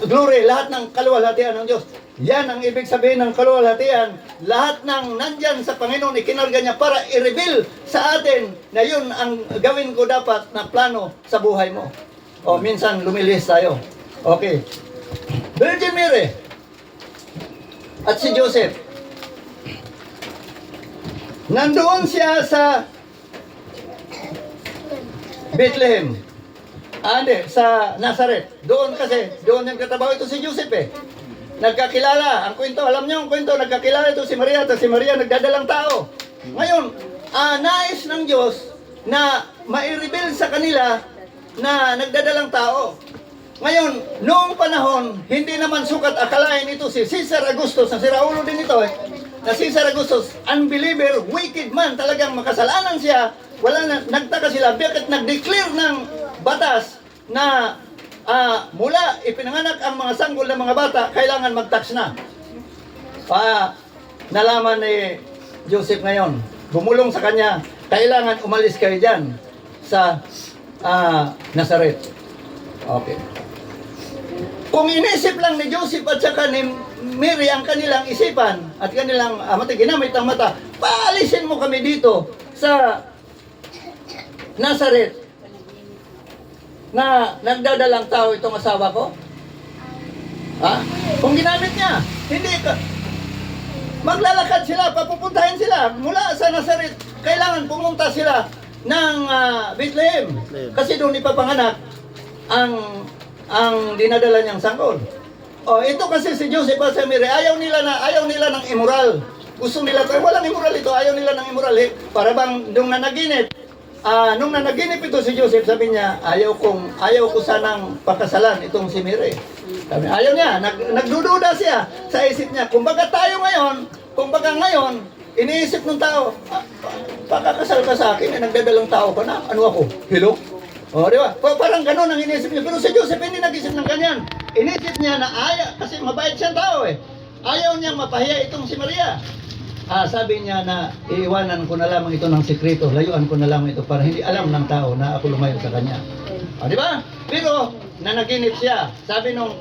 Glory, lahat ng kaluwalhatian ng Diyos. Yan ang ibig sabihin ng kaluwalhatian. Lahat ng nandyan sa Panginoon, ikinarga niya para i-reveal sa atin na yun ang gawin ko dapat na plano sa buhay mo. O minsan lumilis tayo. Okay. Virgin Mary at si Joseph. Nandoon siya sa Bethlehem. Hindi, sa Nazareth. Doon kasi, doon nagtatrabaho ito si Joseph eh. Nagkakilala. Ang kwento, alam niyo ang kwento, nagkakilala ito si Maria. At si Maria nagdadalang tao. Ngayon, nais ng Diyos na mai-reveal sa kanila na nagdadalang tao. Ngayon, noong panahon, hindi naman sukat akalain ito si Caesar Augustus, na si Raulo din ito eh, na Caesar Augustus, unbeliever, wicked man, talagang makasalanan siya. Wala na, nagtaka sila, bakit nag-declare ng batas na mula ipinanganak ang mga sanggol ng mga bata, kailangan mag-tax na. Nalaman ni Joseph ngayon, bumulong sa kanya, kailangan umalis kayo dyan sa Nazareth. Okay. Kung inisip lang ni Joseph at saka ni Mary ang kanilang isipan at kanilang ginamit ang mata, paalisin mo kami dito sa Nazareth na nagdadalang tao itong asawa ko? Kung ginamit niya, hindi ka. Maglalakad sila, papupuntahin sila mula sa Nazareth. Kailangan pumunta sila ng Bethlehem. Kasi doon ipapanganak ang dinadala niyang sanggol. Ito kasi si Joseph at si Mary, ayaw nila ng immoral. Gusto nila, walang immoral ito, ayaw nila ng immoral. Para bang nung nanaginip ito si Joseph, sabi niya, ayaw ko sanang pakasalan itong si Mary. Sabi, ayaw niya, nagdududa siya sa isip niya. Kumbaga ngayon, iniisip ng tao, pakakasal ka sa akin, nagdadalang tao ka na, ano ako? Hello? Di ba? Parang gano'n ang iniisip niya. Pero si Joseph hindi nag-isip ng ganyan. Inisip niya na kasi mabait siyang tao eh. Ayaw niyang mapahiya itong si Maria. Sabi niya na iiwanan ko na lamang ito ng sikreto, layuan ko na lamang ito para hindi alam ng tao na ako lumayo sa kanya. Di ba? Pero nanaginip siya. Sabi nung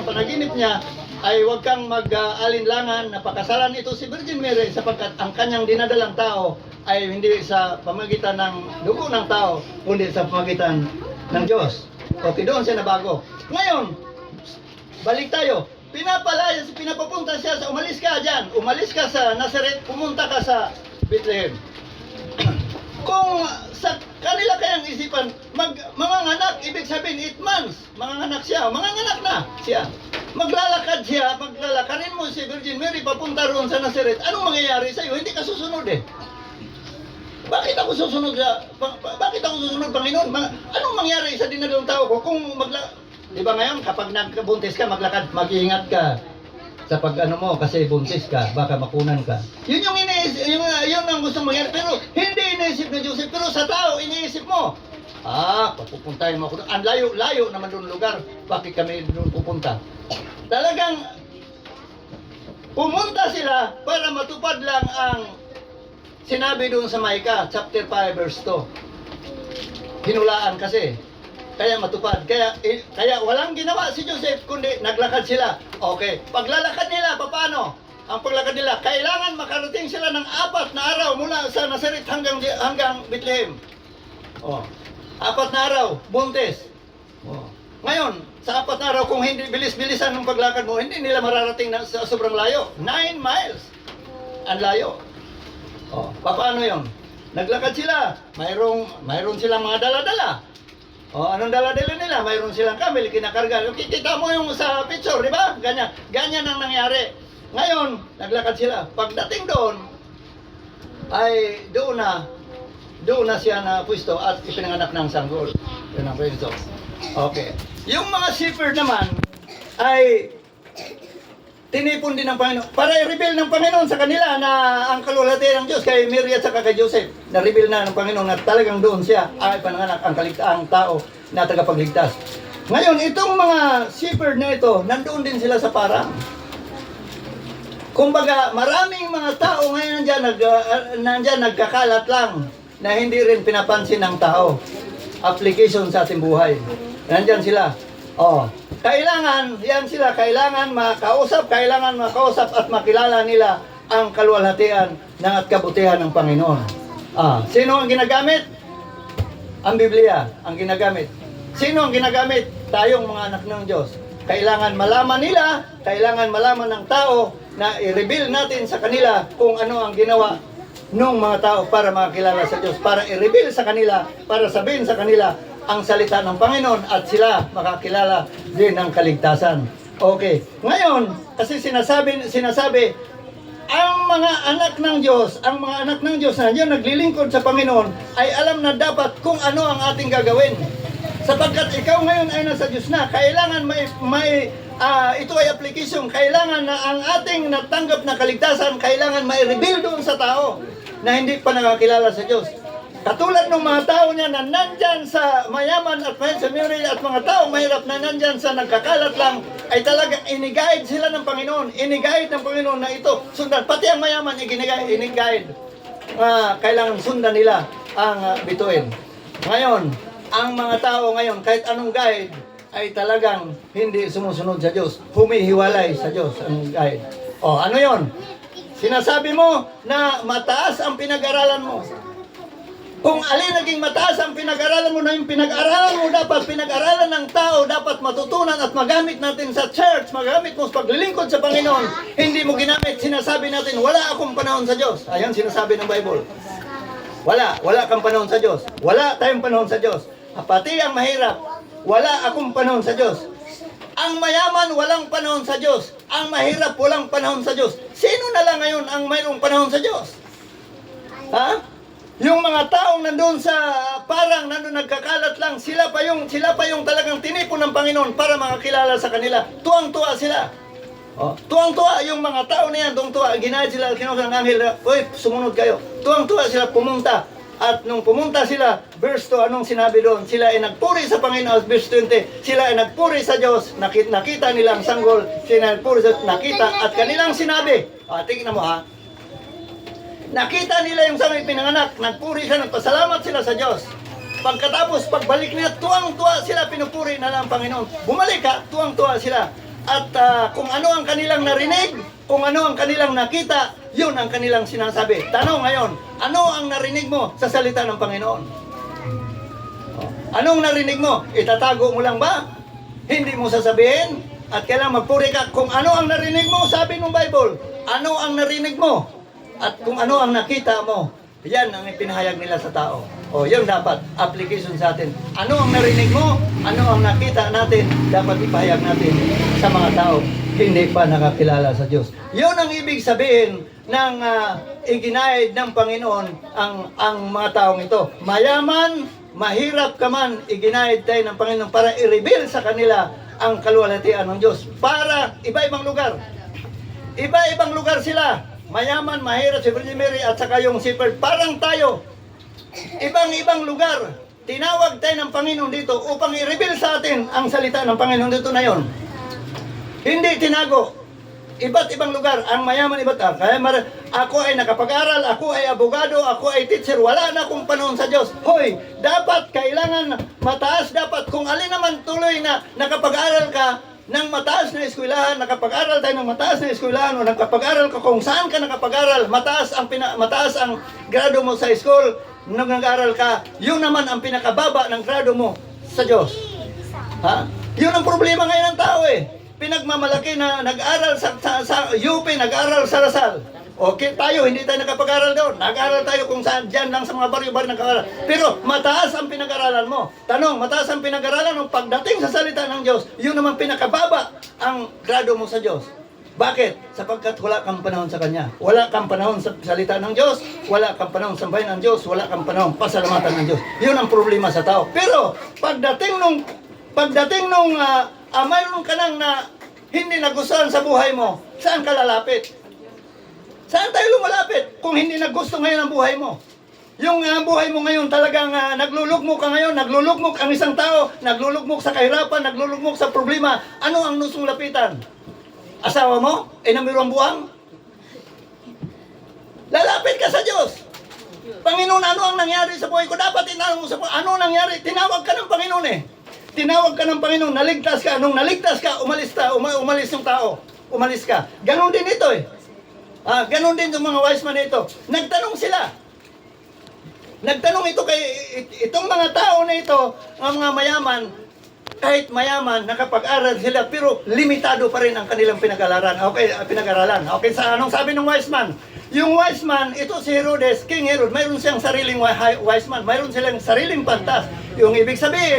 panaginip niya ay huwag kang mag-alinlangan na pakasalan ito si Virgin Mary sapagkat ang kanyang dinadalang tao ay hindi sa pamagitan ng dugo ng tao, kundi sa pamagitan ng Diyos. Okay, doon siya nabago. Ngayon, balik tayo. Pinapapunta siya sa umalis ka dyan. Umalis ka sa Nazareth, pumunta ka sa Bethlehem. Kung sa kanila kayang isipan, manganganak, ibig sabihin 8 months, manganganak na siya. Maglalakarin mo si Virgin Mary papunta roon sa Nazareth. Anong mangyayari sa iyo? Hindi ka susunod eh. Bakit ako susunod, Panginoon? Anong mangyari sa dinadalang tao ko kung di ba ngayon, kapag nagkabuntis ka, mag-iingat ka sa kasi buntis ka, baka makunan ka. Yun yung iniisip, yun ang gustong mangyari. Pero hindi iniisip ni Joseph, pero sa tao, iniisip mo. Papupuntahin mo ako doon. Ang layo naman doon lugar. Bakit kami doon pupunta? Talagang pumunta sila para matupad lang ang sinabi doon sa Micah, chapter 5, verse 2. Hinulaan kasi. Kaya matupad. Kaya walang ginawa si Joseph, kundi naglakad sila. Okay. Paglalakad nila, paano? Ang paglakad nila, kailangan makarating sila ng 4 na araw mula sa Nazareth hanggang Bethlehem. 4 na araw, buntis. Ngayon, sa 4 na araw, kung hindi bilis-bilisan ng paglakad mo, hindi nila mararating sa sobrang layo. 9 miles. Ang layo. Paano yun? Naglakad sila. Mayroon silang mga dala-dala. Anong dala-dala nila? Mayroon silang camel, kinakarga. Kita mo yung sa picture, di ba? Ganyan ang nangyari. Ngayon, naglakad sila. Pagdating doon, ay doon na siya na pwesto at ipinanganak ng sanggol. Yun ang pwesto. Okay. Yung mga shepherd naman, ay tinipon din ng Panginoon. Para i-reveal ng Panginoon sa kanila na ang kaluwalhatian ng Diyos kay Mary at saka kay Joseph. Na-reveal na ng Panginoon na talagang doon siya ay pananganak ang tao na tagapagligtas. Ngayon, itong mga shepherd na ito, nandoon din sila sa parang. Kumbaga, maraming mga tao ngayon nandyan nagkakalat lang na hindi rin pinapansin ng tao. Application sa ating buhay. Nandyan sila. Kailangan, yan sila, kailangan makausap at makilala nila ang kaluwalhatian at kabutihan ng Panginoon. Sino ang ginagamit? Ang Biblia ang ginagamit. Sino ang ginagamit? Tayong mga anak ng Diyos. Kailangan malaman nila, kailangan malaman ng tao na i-reveal natin sa kanila kung ano ang ginawa ng mga tao para makakilala sa Diyos, para i-reveal sa kanila, para sabihin sa kanila ang salita ng Panginoon at sila makakilala din ng kaligtasan. Okay. Ngayon, kasi sinasabi, ang mga anak ng Diyos na yun naglilingkod sa Panginoon ay alam na dapat kung ano ang ating gagawin. Sapagkat ikaw ngayon ay nasa Diyos na, kailangan ito ay application, kailangan na ang ating natanggap na kaligtasan, kailangan mai-reveal doon sa tao na hindi pa nakakilala sa Diyos. Katulad ng mga tao niya na nandyan sa mayaman at mahal sa Mary at mga tao mahirap na nandyan sa nagkakalat lang, ay talagang iniguide sila ng Panginoon. Iniguide ng Panginoon na ito, sundan. Pati ang mayaman, iniguide. Kailangan sundan nila ang bituin. Ngayon, ang mga tao ngayon, kahit anong guide, ay talagang hindi sumusunod sa Diyos. Humihiwalay sa Diyos ang guide. Ano yon? Sinasabi mo na mataas ang pinag-aralan mo. Kung alin naging mataas ang pinag-aralan mo na yung pinag-aralan mo, dapat pinag-aralan ng tao, dapat matutunan at magamit natin sa church, magamit mo sa paglilingkod sa Panginoon. Hindi mo ginamit, sinasabi natin, wala akong panahon sa Diyos. Ayan sinasabi ng Bible. Wala kang panahon sa Diyos. Wala tayong panahon sa Diyos. Pati ang mahirap, wala akong panahon sa Diyos. Ang mayaman, walang panahon sa Diyos. Ang mahirap, walang panahon sa Diyos. Sino na lang ngayon ang mayroong panahon sa Diyos? Yung mga taong nandun sa parang nandun nagkakalat lang, sila pa yung talagang tinipon ng Panginoon para makakilala sa kanila. Tuwang-tuwa sila. Tuwang-tuwa yung mga tao na yan, tuwang-tuwa. Ginahit sila, kinuha ng anghel, sumunod kayo. Tuwang-tuwa sila pumunta. At nung pumunta sila, verse 2, anong sinabi doon? Sila ay nagpuri sa Panginoon, verse 20. Sila ay nagpuri sa Diyos, nakita nilang sanggol, sila nagpuri sa nakita, at kanilang sinabi, tingnan mo nakita nila yung sanggol pinanganak, nagpuri sila, nagpasalamat sila sa Diyos. Pagkatapos, pagbalik nila, tuwang-tuwa sila, pinupuri na lang ang Panginoon. Bumalik tuwang-tuwa sila. At kung ano ang kanilang narinig, kung ano ang kanilang nakita, yun ang kanilang sinasabi. Tanong ngayon, ano ang narinig mo sa salita ng Panginoon? Anong narinig mo? Itatago mo lang ba? Hindi mo sasabihin? At kailangan magpuri ka. Kung ano ang narinig mo, sabi ng Bible, ano ang narinig mo? At kung ano ang nakita mo, yan ang ipinahayag nila sa tao. Yun dapat, application sa atin. Ano ang narinig mo? Ano ang nakita natin? Dapat ipahayag natin sa mga tao hindi pa nakakilala sa Diyos. Yun ang ibig sabihin ng iginahid ng Panginoon ang mga taong ito. Mayaman, mahirap ka man, iginahid tayo ng Panginoon para i-reveal sa kanila ang kaluwalhatian ng Diyos. Para iba-ibang lugar. Iba-ibang lugar sila. Mayaman, mahirap, si Virgin Mary at saka yung shepherd. Parang tayo. Ibang-ibang lugar. Tinawag tayo ng Panginoon dito upang i-reveal sa atin ang salita ng Panginoon dito na yon. Hindi tinago. Iba't ibang lugar. Ang mayaman, kaya ako ay nakapag-aral, ako ay abogado, ako ay teacher. Wala na akong panahon sa Diyos. Hoy, dapat kailangan mataas. Dapat kung alin naman tuloy na nakapag-aral ka ng mataas na eskwelahan, nakapag-aral tayo ng mataas na eskwelahan o nakapag-aral ka kung saan ka nakapag-aral, mataas ang grado mo sa school, nung nag-aral ka, yun naman ang pinakababa ng grado mo sa Diyos. Yun ang problema ngayon ng tao Pinagmamalaki na nag-aral sa UP, nag-aral sa Lasal. Okay, tayo, hindi tayo nakapag-aral doon. Nag-aral tayo kung saan, dyan lang sa mga baryo-baryo nag-aral. Pero mataas ang pinag-aralan mo. Tanong, mataas ang pinag-aralan mo, pagdating sa salita ng Diyos, yun naman pinakababa ang grado mo sa Diyos. Bakit? Sapagkat wala kang panahon sa Kanya. Wala kang panahon sa salita ng Diyos, wala kang panahon sa bayan ng Diyos, wala kang panahon pasalamatan ng Diyos. Yun ang problema sa tao. Pero, pagdating nung mayroon ka nang na hindi nagustuhan sa buhay mo, saan ka lalapit? Saan tayo lumalapit kung hindi nagusto ngayon ang buhay mo? Yung buhay mo ngayon talagang naglulugmok ka ngayon, naglulugmok ang isang tao, naglulugmok sa kahirapan, naglulugmok sa problema. Ano ang nusong lapitan? Asawa mo? Namiro ang buwang? Lalapit ka sa Diyos. Panginoon, ano ang nangyari sa buhay ko? Dapat tinanong mo sa Panginoon, ano nangyari? Tinawag ka ng Panginoon tinawag ka ng Panginoon, naligtas ka. Nung naligtas ka, umalis yung tao. Umalis ka. Ganon din ito eh. Ganon din yung mga wise man ito. Nagtanong sila. Nagtanong ito kay itong mga tao na ito, ang mga mayaman, kahit mayaman, nakapag-aral sila, pero limitado pa rin ang kanilang pinag-aralan. Okay, sa anong sabi ng wise man? Yung wise man, ito si Herodes, King Herod, mayroon siyang sariling wise man, mayroon silang sariling pantas. Yung ibig sabihin,